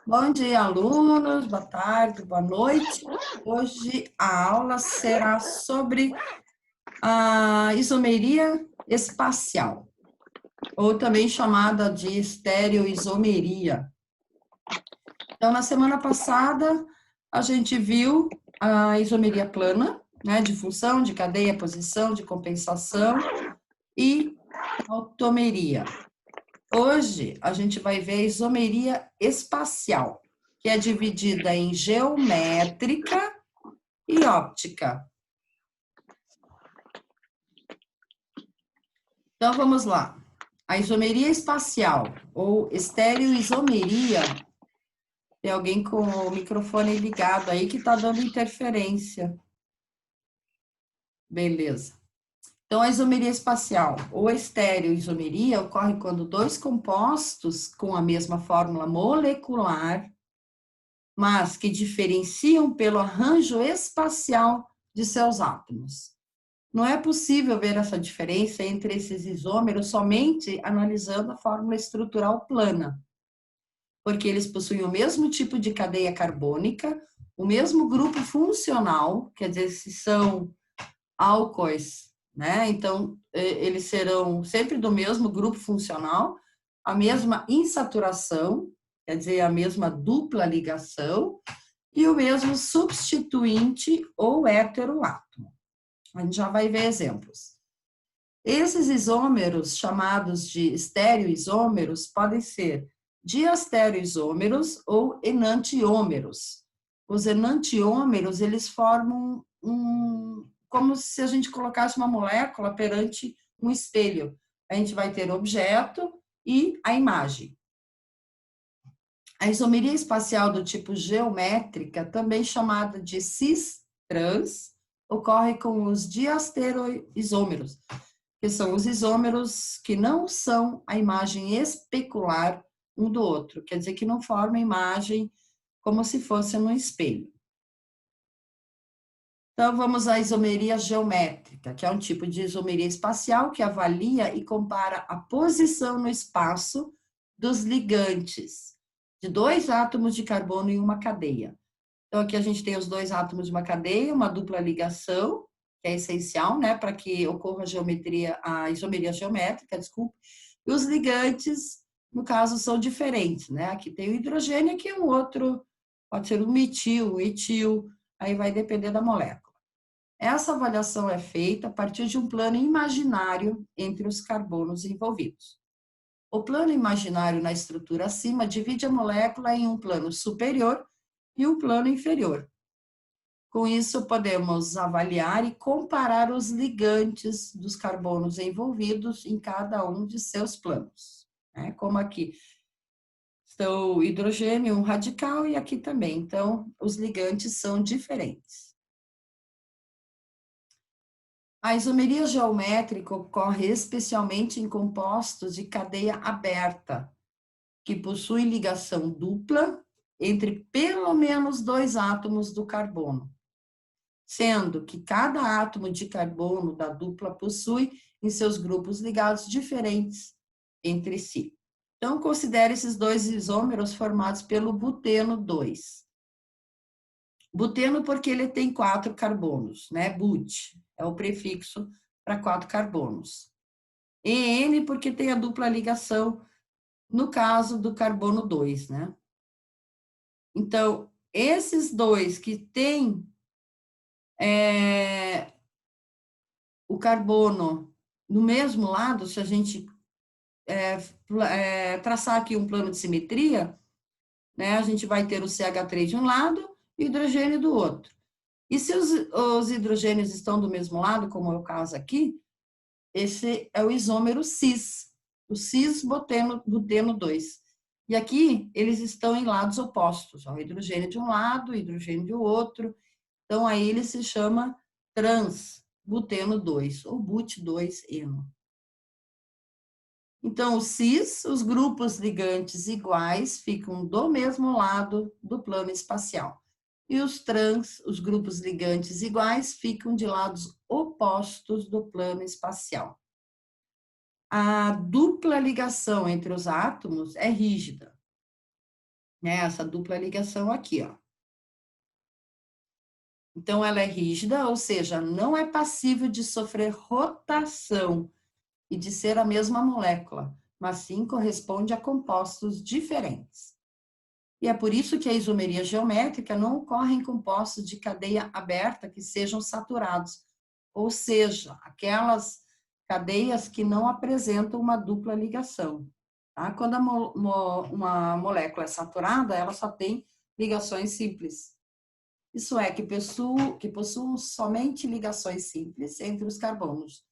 Bom dia, alunos, boa tarde, boa noite. Hoje a aula será sobre a isomeria espacial, ou também chamada de estereoisomeria. Então, na semana passada, a gente viu a isomeria plana, né, de função, de cadeia, posição, de compensação e tautomeria. Hoje, a gente vai ver a isomeria espacial, que é dividida em geométrica e óptica. Então, vamos lá. A isomeria espacial, ou estereoisomeria, tem alguém com o microfone ligado aí que está dando interferência. Beleza. Então, a isomeria espacial, ou estereoisomeria, ocorre quando dois compostos com a mesma fórmula molecular, mas que diferenciam pelo arranjo espacial de seus átomos. Não é possível ver essa diferença entre esses isômeros somente analisando a fórmula estrutural plana, porque eles possuem o mesmo tipo de cadeia carbônica, o mesmo grupo funcional, quer dizer, se são álcoois, né? Então, eles serão sempre do mesmo grupo funcional, a mesma insaturação, quer dizer, a mesma dupla ligação, e o mesmo substituinte ou heteroátomo. A gente já vai ver exemplos. Esses isômeros, chamados de estereoisômeros, podem ser diastereoisômeros ou enantiômeros. Os enantiômeros, eles formam como se a gente colocasse uma molécula perante um espelho. A gente vai ter o objeto e a imagem. A isomeria espacial do tipo geométrica, também chamada de cis-trans, ocorre com os diastereoisômeros, que são os isômeros que não são a imagem especular um do outro, quer dizer que não formam imagem como se fosse no espelho. Então, vamos à isomeria geométrica, que é um tipo de isomeria espacial que avalia e compara a posição no espaço dos ligantes de dois átomos de carbono em uma cadeia. Então, aqui a gente tem os dois átomos de uma cadeia, uma dupla ligação, que é essencial, né, para que ocorra a isomeria geométrica, desculpe, e os ligantes, no caso, são diferentes, né, aqui tem o hidrogênio, aqui um outro, pode ser um metil, um etil, aí vai depender da molécula. Essa avaliação é feita a partir de um plano imaginário entre os carbonos envolvidos. O plano imaginário na estrutura acima divide a molécula em um plano superior e um plano inferior. Com isso, podemos avaliar e comparar os ligantes dos carbonos envolvidos em cada um de seus planos. Como aqui estão o hidrogênio, um radical, e aqui também. Então, os ligantes são diferentes. A isomeria geométrica ocorre especialmente em compostos de cadeia aberta, que possuem ligação dupla entre pelo menos dois átomos do carbono, sendo que cada átomo de carbono da dupla possui em seus grupos ligados diferentes entre si. Então, considere esses dois isômeros formados pelo buteno 2. Buteno porque ele tem 4 carbonos, né? But é o prefixo para 4 carbonos. EN porque tem a dupla ligação, no caso do carbono 2, né? Então, esses dois que têm o carbono no mesmo lado, se a gente traçar aqui um plano de simetria, né, a gente vai ter o CH3 de um lado e o hidrogênio do outro. E se os hidrogênios estão do mesmo lado, como é o caso aqui, esse é o isômero cis, o cis-buteno 2. E aqui eles estão em lados opostos, o hidrogênio de um lado, o hidrogênio do outro. Então, aí ele se chama trans-buteno 2, ou but2-eno. Então, o cis, os grupos ligantes iguais, ficam do mesmo lado do plano espacial. E os trans, os grupos ligantes iguais, ficam de lados opostos do plano espacial. A dupla ligação entre os átomos é rígida, né? Essa dupla ligação aqui, ó. Então, ela é rígida, ou seja, não é passível de sofrer rotação e de ser a mesma molécula, mas sim corresponde a compostos diferentes. E é por isso que a isomeria geométrica não ocorre em compostos de cadeia aberta que sejam saturados, ou seja, aquelas cadeias que não apresentam uma dupla ligação. Tá? Quando uma molécula é saturada, ela só tem ligações simples. Isso é, que possuam somente ligações simples entre os carbonos,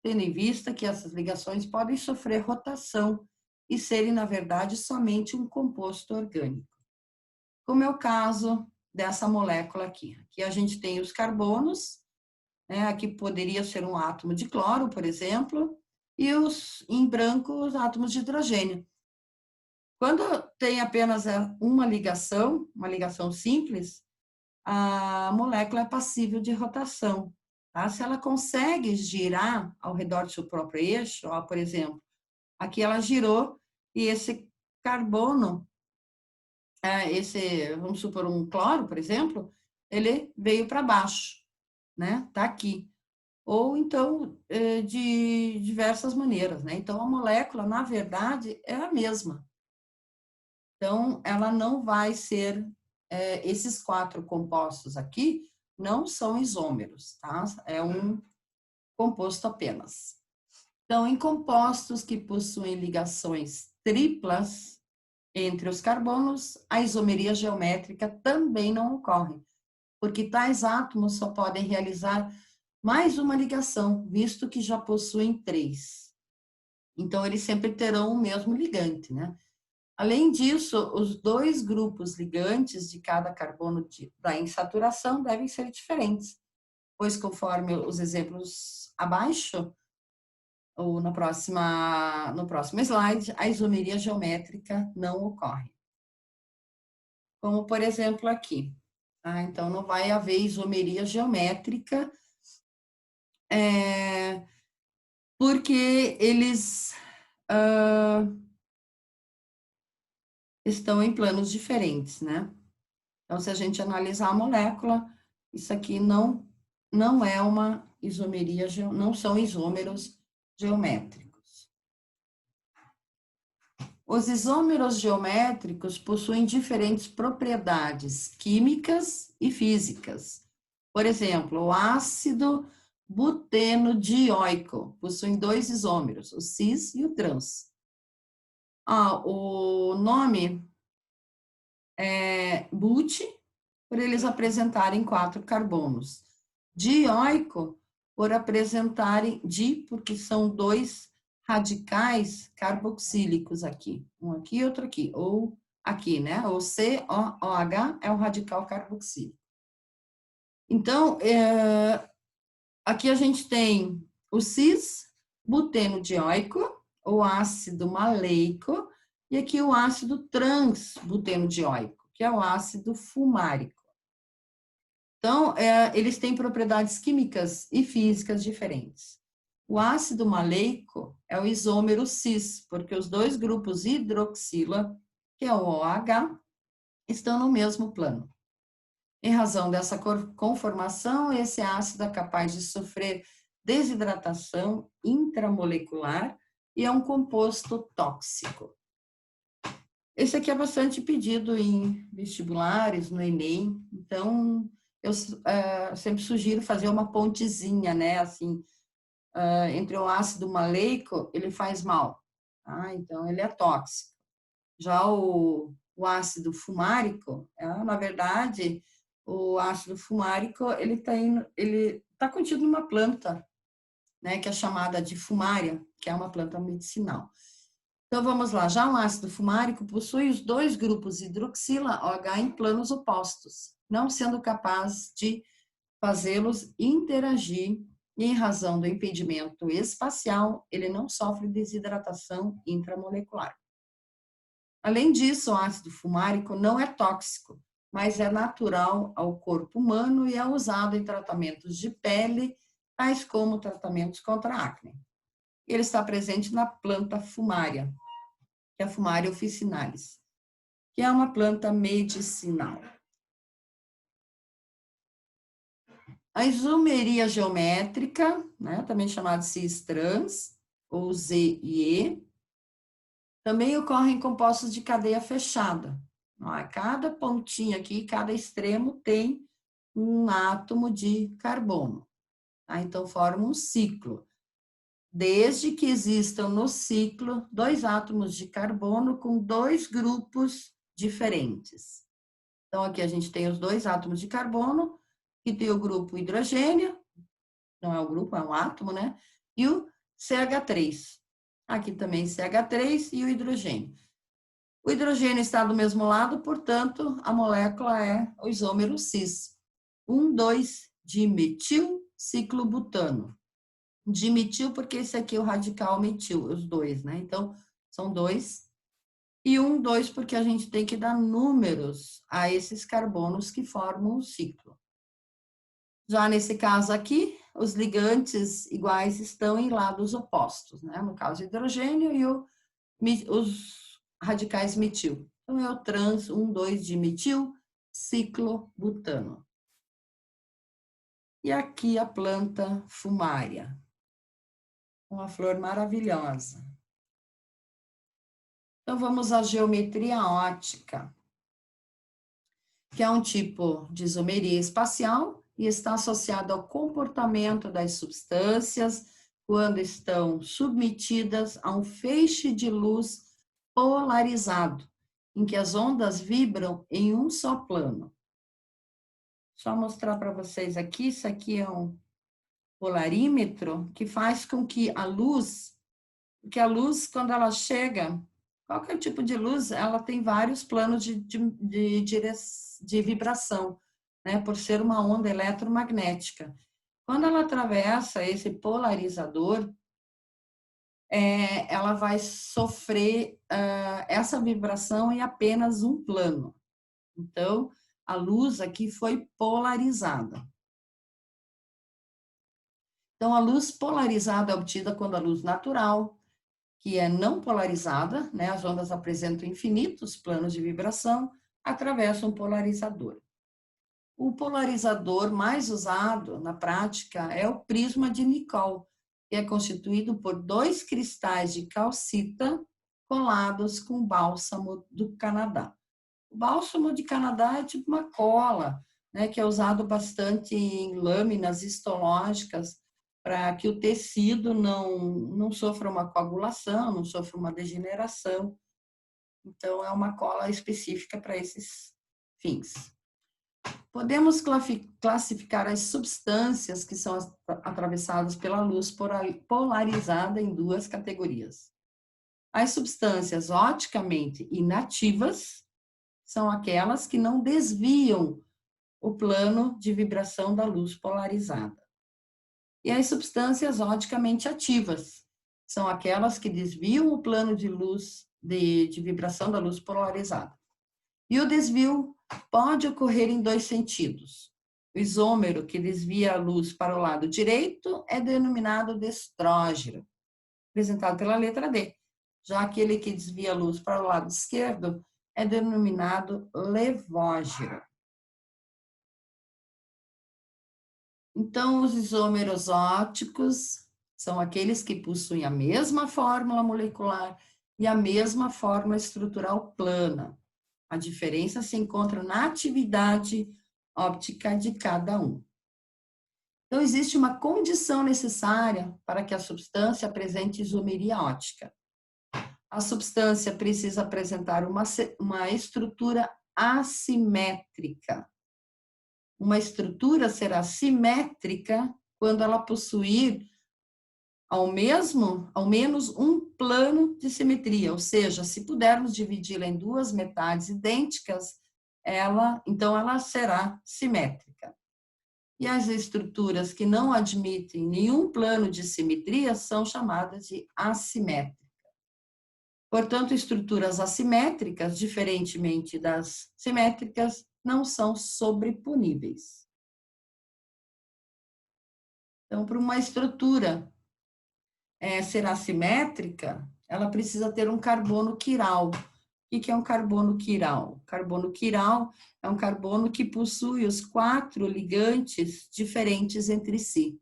tendo em vista que essas ligações podem sofrer rotação e serem, na verdade, somente um composto orgânico. Como é o caso dessa molécula aqui. Aqui a gente tem os carbonos, né? Aqui poderia ser um átomo de cloro, por exemplo, e em branco os átomos de hidrogênio. Quando tem apenas uma ligação simples, a molécula é passível de rotação. Tá? Se ela consegue girar ao redor do seu próprio eixo, ó, por exemplo, aqui ela girou e esse carbono, vamos supor, um cloro, por exemplo, ele veio para baixo, né? Tá aqui. Ou então, de diversas maneiras, né? Então, a molécula, na verdade, é a mesma. Então, ela não vai ser, esses 4 compostos aqui não são isômeros, tá? É um composto apenas. Então, em compostos que possuem ligações triplas entre os carbonos, a isomeria geométrica também não ocorre, porque tais átomos só podem realizar mais uma ligação, visto que já possuem 3. Então, eles sempre terão o mesmo ligante, né? Além disso, os 2 grupos ligantes de cada carbono da insaturação devem ser diferentes, pois conforme os exemplos abaixo, ou no próximo slide, a isomeria geométrica não ocorre. Como, por exemplo, aqui. Tá? Então, não vai haver isomeria geométrica, porque eles estão em planos diferentes, né? Então, se a gente analisar a molécula, isso aqui não é uma isomeria, não são isômeros geométricos. Os isômeros geométricos possuem diferentes propriedades químicas e físicas. Por exemplo, o ácido buteno-dioico possui 2 isômeros, o cis e o trans. O nome é but, por eles apresentarem 4 carbonos. Dioico, por apresentarem porque são 2 radicais carboxílicos aqui. Um aqui e outro aqui. Ou aqui, né? O COOH é o radical carboxílico. Então, aqui a gente tem o cis-buteno-dioico, o ácido maleico, e aqui o ácido trans-buteno-dioico, que é o ácido fumárico. Então, eles têm propriedades químicas e físicas diferentes. O ácido maleico é o isômero cis, porque os 2 grupos hidroxila, que é o OH, estão no mesmo plano. Em razão dessa conformação, esse ácido é capaz de sofrer desidratação intramolecular e é um composto tóxico. Esse aqui é bastante pedido em vestibulares, no Enem, então eu sempre sugiro fazer uma pontezinha, né, assim, entre o ácido maleico, ele faz mal, tá? Então ele é tóxico. Já o ácido fumárico, na verdade, o ácido fumárico, ele tá contido numa planta, né, que é chamada de fumária, que é uma planta medicinal. Então, vamos lá. Já o ácido fumárico possui os 2 grupos hidroxila OH em planos opostos, não sendo capaz de fazê-los interagir e, em razão do impedimento espacial, ele não sofre desidratação intramolecular. Além disso, o ácido fumárico não é tóxico, mas é natural ao corpo humano e é usado em tratamentos de pele, tais como tratamentos contra acne. Ele está presente na planta fumária, que é a Fumaria officinalis. que é uma planta medicinal. A isomeria geométrica, né, também chamada de cis-trans, ou Z e E, também ocorre em compostos de cadeia fechada. Cada pontinha aqui, cada extremo tem um átomo de carbono. Tá? Então, forma um ciclo. Desde que existam no ciclo 2 átomos de carbono com 2 grupos diferentes. Então, aqui a gente tem os 2 átomos de carbono, que tem o grupo hidrogênio, não é o grupo, é um átomo, né? E o CH3. Aqui também CH3 e o hidrogênio. O hidrogênio está do mesmo lado, portanto, a molécula é o isômero cis. 1,2-dimetilciclobutano. Dimetil, porque esse aqui é o radical metil, os dois, né? Então, são 2. E 2, porque a gente tem que dar números a esses carbonos que formam o ciclo. Já nesse caso aqui, os ligantes iguais estão em lados opostos, né? No caso, o hidrogênio e os radicais metil. Então, é o trans 1,2-dimetil ciclobutano. E aqui a planta fumária, uma flor maravilhosa. Então, vamos à geometria ótica, que é um tipo de isomeria espacial e está associado ao comportamento das substâncias quando estão submetidas a um feixe de luz polarizado, em que as ondas vibram em um só plano. Só mostrar para vocês aqui, isso aqui é um polarímetro que faz com que a luz, quando ela chega, qualquer tipo de luz, ela tem vários planos de vibração, né, por ser uma onda eletromagnética. Quando ela atravessa esse polarizador, ela vai sofrer essa vibração em apenas um plano. Então, a luz aqui foi polarizada. Então, a luz polarizada é obtida quando a luz natural, que é não polarizada, né, as ondas apresentam infinitos planos de vibração, atravessa um polarizador. O polarizador mais usado na prática é o prisma de Nicol, que é constituído por 2 cristais de calcita colados com bálsamo do Canadá. O bálsamo de Canadá é tipo uma cola, né, que é usado bastante em lâminas histológicas para que o tecido não sofra uma coagulação, não sofra uma degeneração. Então, é uma cola específica para esses fins. Podemos classificar as substâncias que são atravessadas pela luz polarizada em 2 categorias. As substâncias oticamente inativas são aquelas que não desviam o plano de vibração da luz polarizada. E as substâncias oticamente ativas são aquelas que desviam o plano de luz de vibração da luz polarizada. E o desvio pode ocorrer em 2 sentidos. O isômero, que desvia a luz para o lado direito, é denominado destrógeno, representado pela letra D. Já aquele que desvia a luz para o lado esquerdo é denominado levógeno. Então, os isômeros óticos são aqueles que possuem a mesma fórmula molecular e a mesma fórmula estrutural plana. A diferença se encontra na atividade óptica de cada um. Então, existe uma condição necessária para que a substância apresente isomeria ótica. A substância precisa apresentar uma estrutura assimétrica. Uma estrutura será simétrica quando ela possuir ao menos um plano de simetria, ou seja, se pudermos dividi-la em 2 metades idênticas, então ela será simétrica. E as estruturas que não admitem nenhum plano de simetria são chamadas de assimétricas. Portanto, estruturas assimétricas, diferentemente das simétricas, não são sobreponíveis. Então, para uma estrutura ser assimétrica, ela precisa ter um carbono quiral, O que é um carbono quiral? Carbono quiral é um carbono que possui os 4 ligantes diferentes entre si.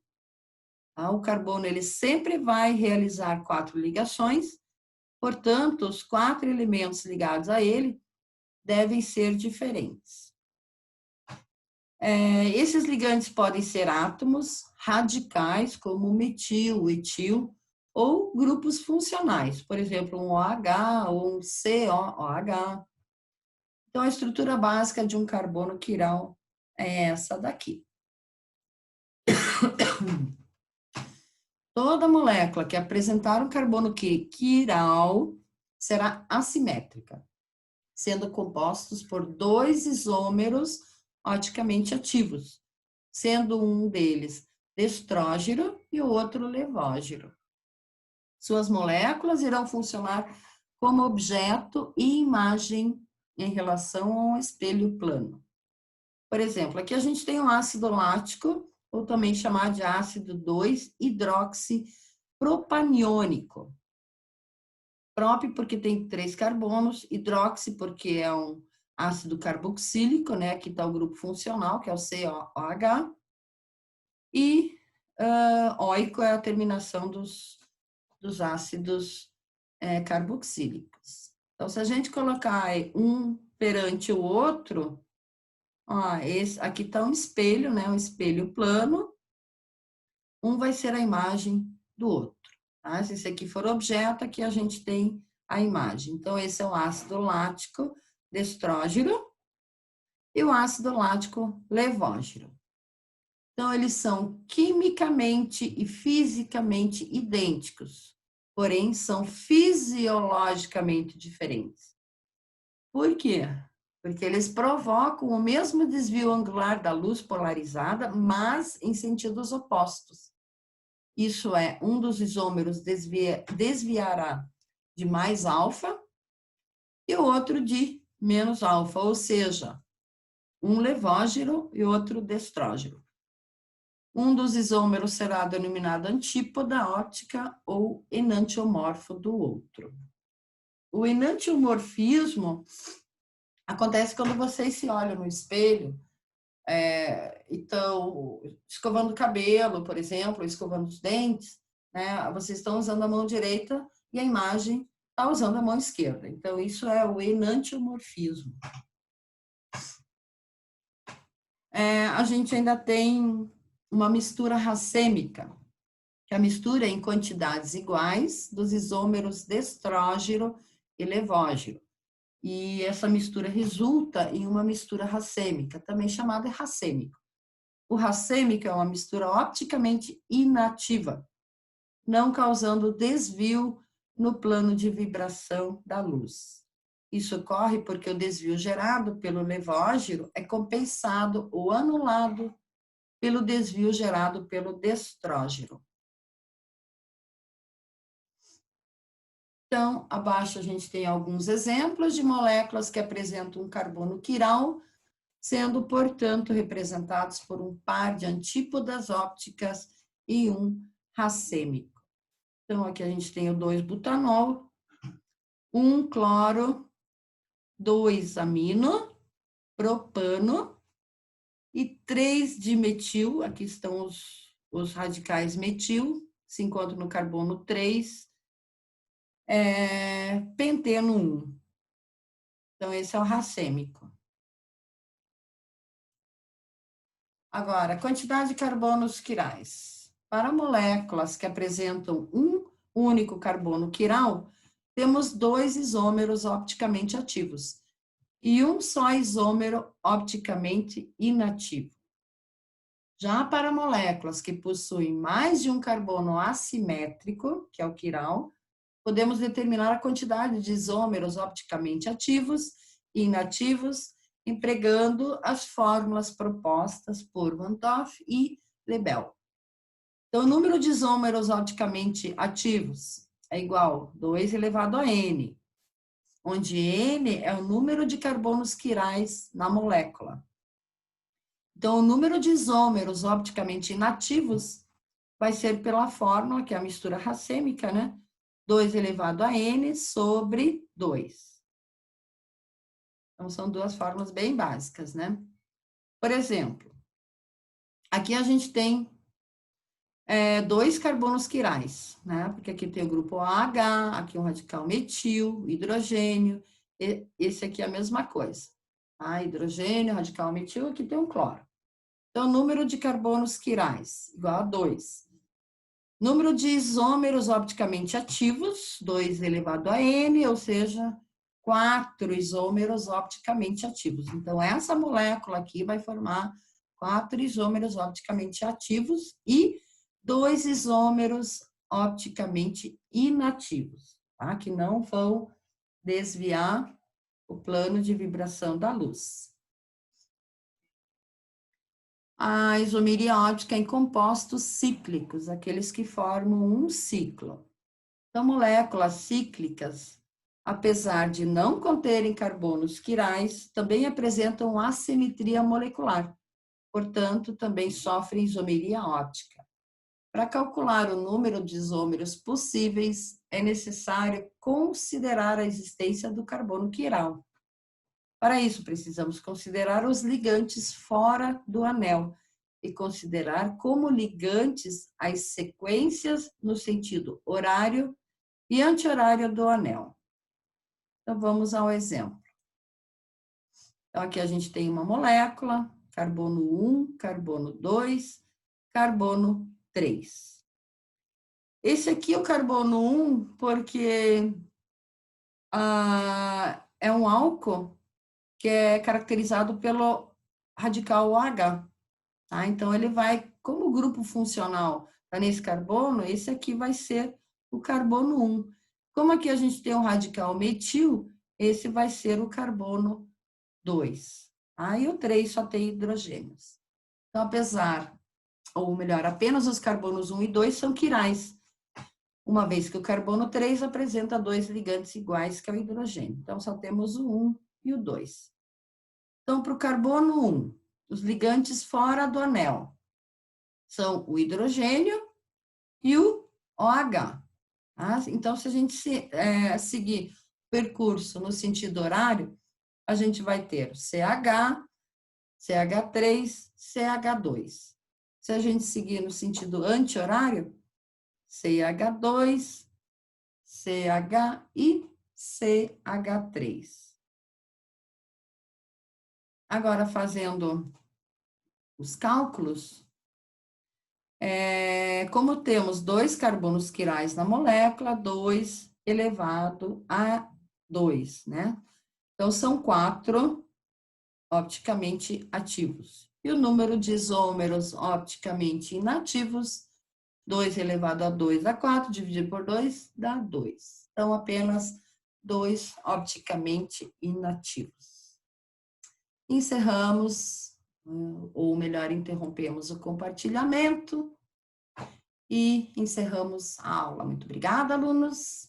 Tá? O carbono ele sempre vai realizar 4 ligações, portanto, os 4 elementos ligados a ele devem ser diferentes. Esses ligantes podem ser átomos radicais, como o metil, o etil, ou grupos funcionais, por exemplo, um OH ou um COOH. Então, a estrutura básica de um carbono quiral é essa daqui. Toda molécula que apresentar um carbono quiral será assimétrica, sendo compostos por 2 isômeros oticamente ativos, sendo um deles estrógeno e o outro levógeno. Suas moléculas irão funcionar como objeto e imagem em relação a um espelho plano. Por exemplo, aqui a gente tem um ácido lático, ou também chamado de ácido 2-hidroxipropaniônico. Prop porque tem 3 carbonos, hidroxi porque é um ácido carboxílico, né? Aqui está o grupo funcional, que é o COOH, e óico é a terminação dos ácidos carboxílicos. Então, se a gente colocar um perante o outro, ó, aqui está um espelho, né? Um espelho plano, um vai ser a imagem do outro. Tá? Se esse aqui for objeto, aqui a gente tem a imagem. Então, esse é o ácido lático estrógeno e o ácido lático levógeno. Então, eles são quimicamente e fisicamente idênticos, porém são fisiologicamente diferentes. Por quê? Porque eles provocam o mesmo desvio angular da luz polarizada, mas em sentidos opostos. Isso é, um dos isômeros desviará de mais alfa e o outro de menos alfa, ou seja, um levógeno e outro destrógeno. Um dos isômeros será denominado antípoda óptica ou enantiomorfo do outro. O enantiomorfismo acontece quando vocês se olham no espelho, então, escovando o cabelo, por exemplo, escovando os dentes, né? Vocês estão usando a mão direita e a imagem está usando a mão esquerda. Então, isso é o enantiomorfismo. A gente ainda tem uma mistura racêmica, que é a mistura em quantidades iguais dos isômeros destrógeno e levógeno. E essa mistura resulta em uma mistura racêmica, também chamada racêmico. O racêmico é uma mistura opticamente inativa, não causando desvio no plano de vibração da luz. Isso ocorre porque o desvio gerado pelo levógeno é compensado ou anulado pelo desvio gerado pelo destrógeno. Então, abaixo a gente tem alguns exemplos de moléculas que apresentam um carbono quiral, sendo, portanto, representados por um par de antípodas ópticas e um racêmico. Então, aqui a gente tem o 2-butanol, 1-cloro, 2-amino, propano e 3-dimetil, aqui estão os radicais metil, se encontram no carbono 3, penteno 1. Então, esse é o racêmico. Agora, quantidade de carbonos quirais. Para moléculas que apresentam um único carbono quiral, temos 2 isômeros opticamente ativos e um só isômero opticamente inativo. Já para moléculas que possuem mais de um carbono assimétrico, que é o quiral, podemos determinar a quantidade de isômeros opticamente ativos e inativos, empregando as fórmulas propostas por Van 't Hoff e Lebel. Então, o número de isômeros opticamente ativos é igual a 2 elevado a N, onde N é o número de carbonos quirais na molécula. Então, o número de isômeros opticamente inativos vai ser pela fórmula, que é a mistura racêmica, né? 2 elevado a N sobre 2. Então, são duas fórmulas bem básicas, né? Por exemplo, aqui a gente tem dois carbonos quirais, né? Porque aqui tem o grupo OH, aqui um radical metil, hidrogênio, esse aqui é a mesma coisa. Tá? Hidrogênio, radical metil, aqui tem um cloro. Então, número de carbonos quirais, igual a 2. Número de isômeros opticamente ativos, 2 elevado a n, ou seja, 4 isômeros opticamente ativos. Então, essa molécula aqui vai formar 4 isômeros opticamente ativos e 2 isômeros opticamente inativos, tá? Que não vão desviar o plano de vibração da luz. A isomeria óptica em compostos cíclicos, aqueles que formam um ciclo. Então, moléculas cíclicas, apesar de não conterem carbonos quirais, também apresentam assimetria molecular, portanto, também sofrem isomeria óptica. Para calcular o número de isômeros possíveis, é necessário considerar a existência do carbono quiral. Para isso, precisamos considerar os ligantes fora do anel e considerar como ligantes as sequências no sentido horário e anti-horário do anel. Então, vamos ao exemplo. Então, aqui a gente tem uma molécula, carbono 1, carbono 2, carbono 3. Esse aqui é o carbono 1 porque é um álcool que é caracterizado pelo radical OH. Tá? Então, ele vai, como grupo funcional está nesse carbono, esse aqui vai ser o carbono 1. Como aqui a gente tem um radical metil, esse vai ser o carbono 2. Aí o 3 só tem hidrogênios. Então, ou melhor, apenas os carbonos 1 e 2 são quirais, uma vez que o carbono 3 apresenta dois ligantes iguais, que é o hidrogênio. Então, só temos o 1 e o 2. Então, para o carbono 1, os ligantes fora do anel são o hidrogênio e o OH. Tá? Então, se a gente seguir o percurso no sentido horário, a gente vai ter CH, CH3, CH2. Se a gente seguir no sentido anti-horário, CH2, CH e CH3. Agora, fazendo os cálculos, como temos dois carbonos quirais na molécula, 2 elevado a 2, né? Então, são 4 opticamente ativos. E o número de isômeros opticamente inativos, 2 elevado a 2 dá 4, dividido por 2 dá 2. Então, apenas 2 opticamente inativos. Encerramos, ou melhor, interrompemos o compartilhamento e encerramos a aula. Muito obrigada, alunos.